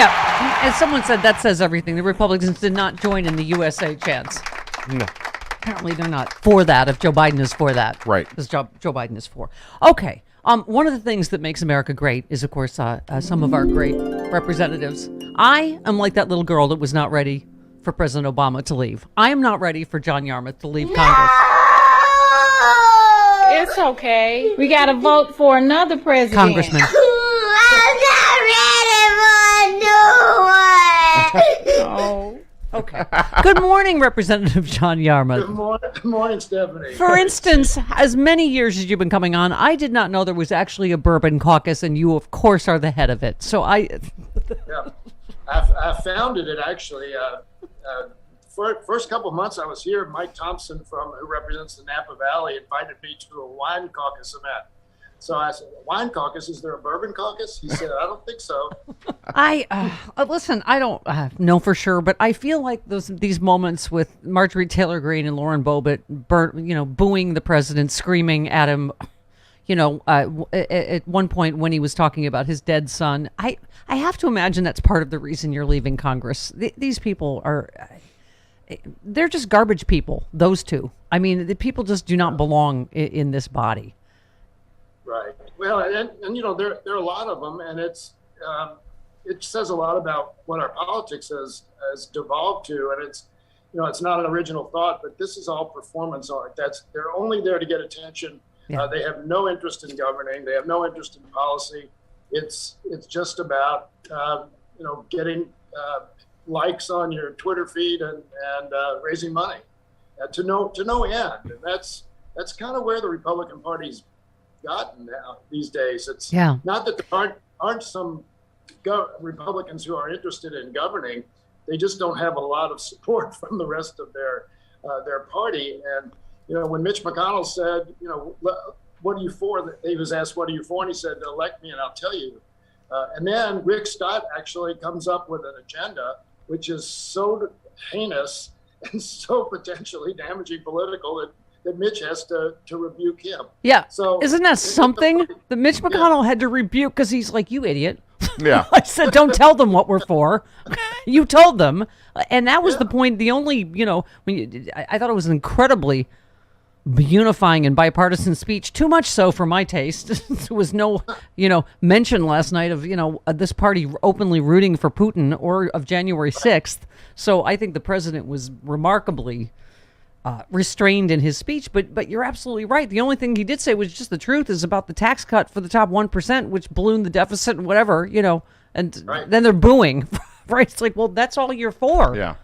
Yeah, as someone said, that says everything. The Republicans did not join in the USA chants. No. Apparently they're not for that if Joe Biden is for that. Right. Because Joe Biden is for. Okay. One of the things that makes America great is, of course, some of our great representatives. I am like that little girl that was not ready for President Obama to leave. I am not ready for John Yarmuth to leave Congress. It's okay. We got to vote for another president. Congressman. I'm not ready for a new one. Oh. Okay. Good morning, Representative John Yarmuth. Good morning, Stephanie. For instance, as many years as you've been coming on, I did not know there was actually a bourbon caucus, and you, of course, are the head of it. So I founded it, actually. First couple of months I was here, Mike Thompson, who represents the Napa Valley, invited me to a wine caucus event. So I said, wine caucus, is there a bourbon caucus? He said, I don't think so. Listen, I don't know for sure, but I feel like these moments with Marjorie Taylor Greene and Lauren Boebert, booing the president, screaming at him, at one point when he was talking about his dead son, I have to imagine that's part of the reason you're leaving Congress. These people they're just garbage people, those two. I mean, the people just do not belong in this body. Right. Well, and there are a lot of them, and it says a lot about what our politics has devolved to, and it's not an original thought, but this is all performance art. They're only there to get attention. Yeah. They have no interest in governing. They have no interest in policy. It's just about getting likes on your Twitter feed and raising money to no end. And that's kind of where the Republican Party's gotten now these days. It's not that there aren't some Republicans who are interested in governing. They just don't have a lot of support from the rest of their party. And when Mitch McConnell said, what are you for? He was asked, what are you for? And he said, elect me and I'll tell you. And then Rick Scott actually comes up with an agenda which is so heinous and so potentially damaging political that Mitch has to rebuke him. Yeah. So isn't that something that Mitch McConnell had to rebuke because he's like, you idiot. Yeah. I said, don't tell them what we're for. You told them. And that was the point. The only, I thought it was an incredibly unifying and bipartisan speech, too much so for my taste. There was no, mention last night of, this party openly rooting for Putin or of January 6th. So I think the president was remarkably restrained in his speech, but you're absolutely right. The only thing he did say was just the truth is about the tax cut for the top 1%, which ballooned the deficit and whatever, and then they're booing, right? It's like, well, that's all you're for. Yeah.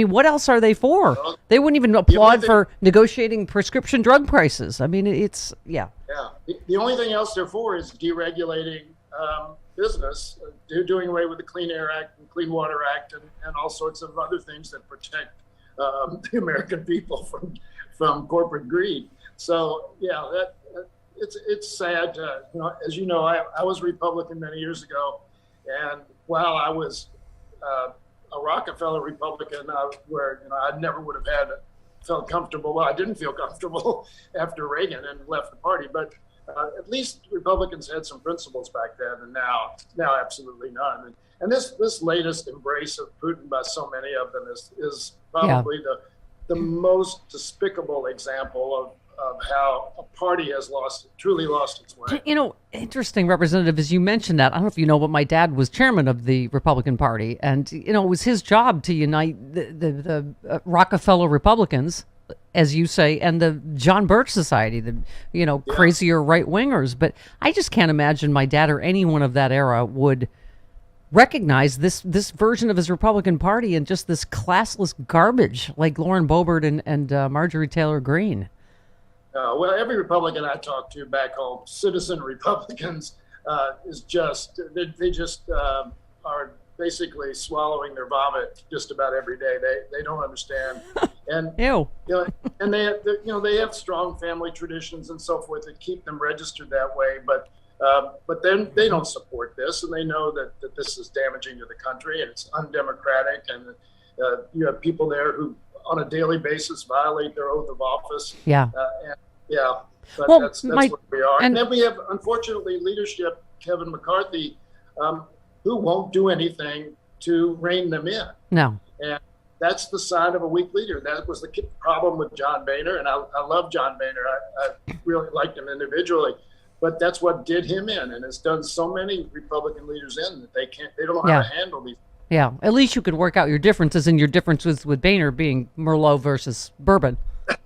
What else are they for? Well, they wouldn't even applaud for negotiating prescription drug prices. I mean, it's. Yeah. The only thing else they're for is deregulating business, doing away with the Clean Air Act and Clean Water Act and all sorts of other things that protect the American people from corporate greed. So it's sad. As you know, I was Republican many years ago, and while I was a Rockefeller Republican, where I never would have felt comfortable. Well, I didn't feel comfortable after Reagan and left the party, but at least Republicans had some principles back then, and now absolutely none. And this latest embrace of Putin by so many of them is probably the most despicable example of how a party has truly lost its way. Interesting, Representative, as you mentioned that. I don't know if you know, but my dad was chairman of the Republican Party, and it was his job to unite the Rockefeller Republicans, as you say, and the John Birch Society, the crazier right wingers. But I just can't imagine my dad or anyone of that era would recognize this version of his Republican Party and just this classless garbage like Lauren Boebert and Marjorie Taylor Greene. Well, every Republican I talk to back home, citizen Republicans, is just they just are basically swallowing their vomit just about every day. They don't understand, and Ew. And they have strong family traditions and so forth that keep them registered that way. But then they don't support this, and they know that this is damaging to the country and it's undemocratic, and you have people there who on a daily basis violate their oath of office. Yeah. But that's what we are. And then we have, unfortunately, leadership, Kevin McCarthy, who won't do anything to rein them in. No. And that's the sign of a weak leader. That was the problem with John Boehner, and I love John Boehner. I really liked him individually, but that's what did him in, and it's done so many Republican leaders in that they don't know how to handle these. Yeah, at least you could work out your differences, and your difference with Boehner being Merlot versus bourbon.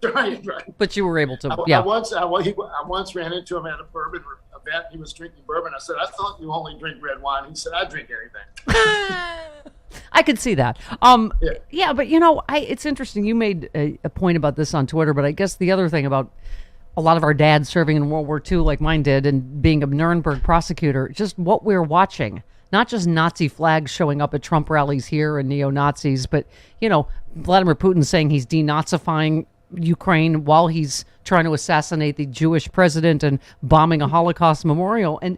Right. But you were able to. I once ran into him at a bourbon event. He was drinking bourbon. I said, "I thought you only drink red wine." He said, "I drink anything." I could see that. Yeah, but it's interesting. You made a point about this on Twitter, but I guess the other thing about a lot of our dads serving in World War II, like mine did, and being a Nuremberg prosecutor, just what we're watching. Not just Nazi flags showing up at Trump rallies here and neo-Nazis, but, Vladimir Putin saying he's denazifying Ukraine while he's trying to assassinate the Jewish president and bombing a Holocaust memorial. And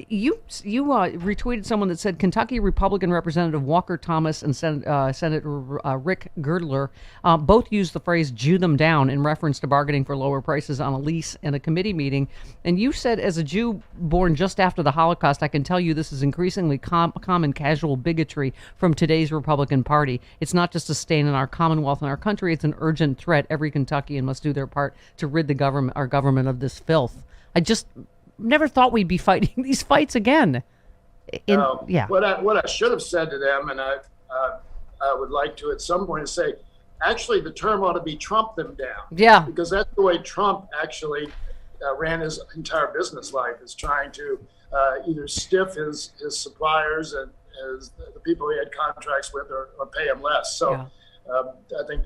you retweeted someone that said Kentucky Republican Representative Walker Thomas and Senator Rick Girdler both used the phrase "Jew them down" in reference to bargaining for lower prices on a lease in a committee meeting. And you said, as a Jew born just after the Holocaust, I can tell you this is increasingly common casual bigotry from today's Republican Party. It's not just a stain in our Commonwealth and our country. It's an urgent threat. Every Kentuckian must do their part to rid our government of this filth. I just never thought we'd be fighting these fights again. What I should have said to them, and I would like to at some point say, actually, the term ought to be "Trump them down." Yeah. Because that's the way Trump actually ran his entire business life, is trying to either stiff his suppliers and the people he had contracts with, or pay them less. So I think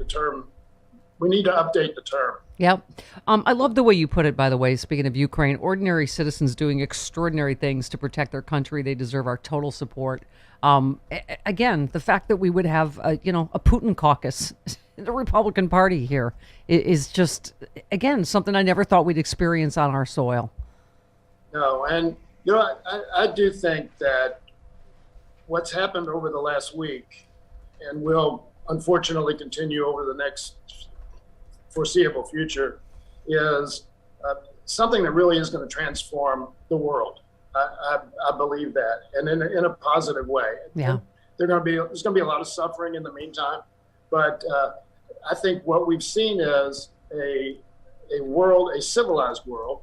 we need to update the term. Yep. I love the way you put it, by the way, speaking of Ukraine, ordinary citizens doing extraordinary things to protect their country. They deserve our total support. Again, the fact that we would have, a Putin caucus in the Republican Party here is just, again, something I never thought we'd experience on our soil. No, and, I do think that what's happened over the last week and will unfortunately continue over the next foreseeable future is something that really is going to transform the world. I believe that, and in a positive way. Yeah. There's going to be a lot of suffering in the meantime, but I think what we've seen is a civilized world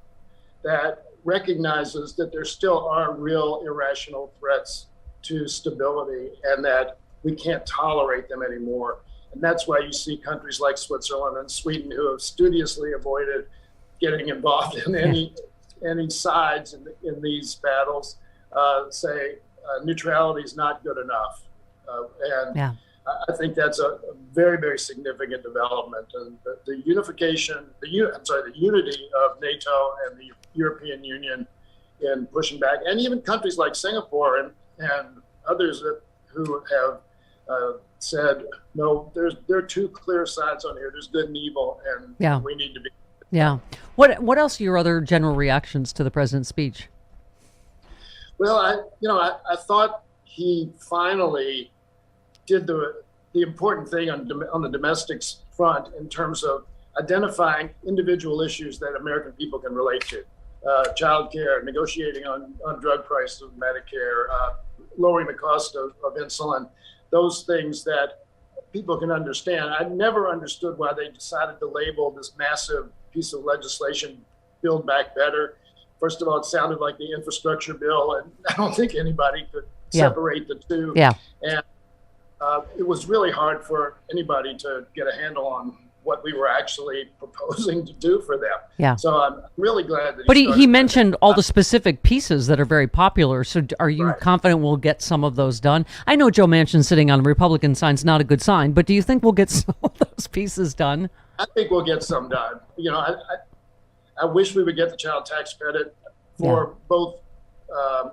that recognizes that there still are real irrational threats to stability, and that we can't tolerate them anymore. And that's why you see countries like Switzerland and Sweden, who have studiously avoided getting involved in any sides in these battles, say neutrality is not good enough. I think that's a very, very significant development. And the unity of NATO and the European Union in pushing back, and even countries like Singapore and others who have said, no, there are two clear sides on here. There's good and evil, and we need to be. Yeah. What else are your other general reactions to the president's speech? Well, I thought he finally did the important thing on the domestic front in terms of identifying individual issues that American people can relate to. Child care, negotiating on drug prices, Medicare, lowering the cost of insulin. Those things that people can understand. I never understood why they decided to label this massive piece of legislation Build Back Better. First of all, it sounded like the infrastructure bill, and I don't think anybody could separate the two. Yeah. And it was really hard for anybody to get a handle on what we were actually proposing to do for them. Yeah. So I'm really glad that. But he mentioned all the specific pieces that are very popular. So are you confident we'll get some of those done? I know Joe Manchin sitting on the Republican side is not a good sign, but do you think we'll get some of those pieces done? I think we'll get some done. I wish we would get the child tax credit for both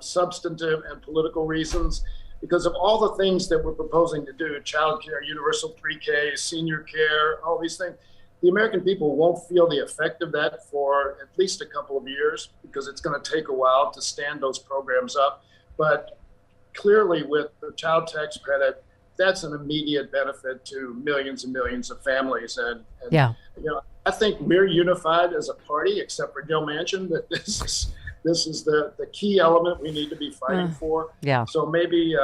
substantive and political reasons. Because of all the things that we're proposing to do, child care, universal pre-K, senior care, all these things, the American people won't feel the effect of that for at least a couple of years, because it's going to take a while to stand those programs up. But clearly with the child tax credit, that's an immediate benefit to millions and millions of families. And I think we're unified as a party, except for Joe Manchin, that this this is the key element we need to be fighting for. Yeah. So maybe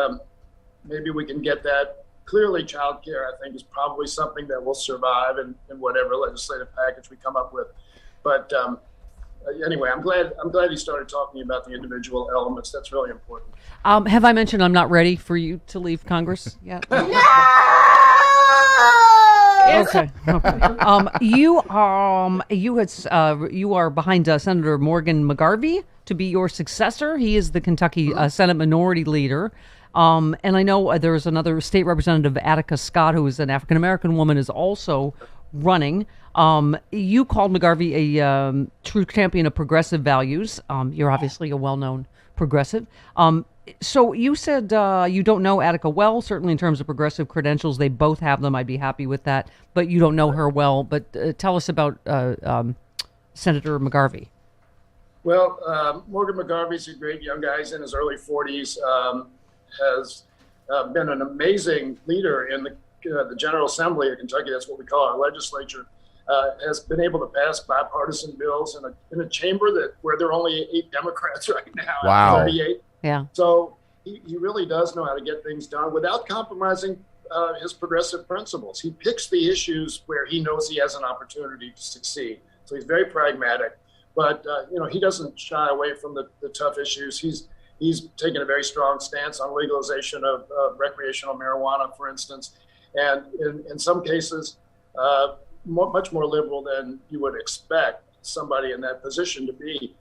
we can get that. Clearly, childcare, I think, is probably something that will survive in whatever legislative package we come up with. But anyway, I'm glad you started talking about the individual elements. That's really important. Have I mentioned I'm not ready for you to leave Congress yet? Okay. You are behind Senator Morgan McGarvey to be your successor. He is the Kentucky Senate Minority Leader. And I know there's another state representative, Attica Scott, who is an African American woman, is also running. You called McGarvey a true champion of progressive values. You're obviously a well-known progressive. So you said you don't know Attica well, certainly in terms of progressive credentials. They both have them. I'd be happy with that. But you don't know her well. But tell us about Senator McGarvey. Well, Morgan McGarvey's a great young guy. He's in his early 40s. Has been an amazing leader in the General Assembly of Kentucky. That's what we call our legislature. Has been able to pass bipartisan bills in a chamber where there are only 8 Democrats right now. Wow. 38. Yeah. So he really does know how to get things done without compromising his progressive principles. He picks the issues where he knows he has an opportunity to succeed. So he's very pragmatic, but he doesn't shy away from the tough issues. He's taken a very strong stance on legalization of recreational marijuana, for instance, and in some cases, much more liberal than you would expect somebody in that position to be.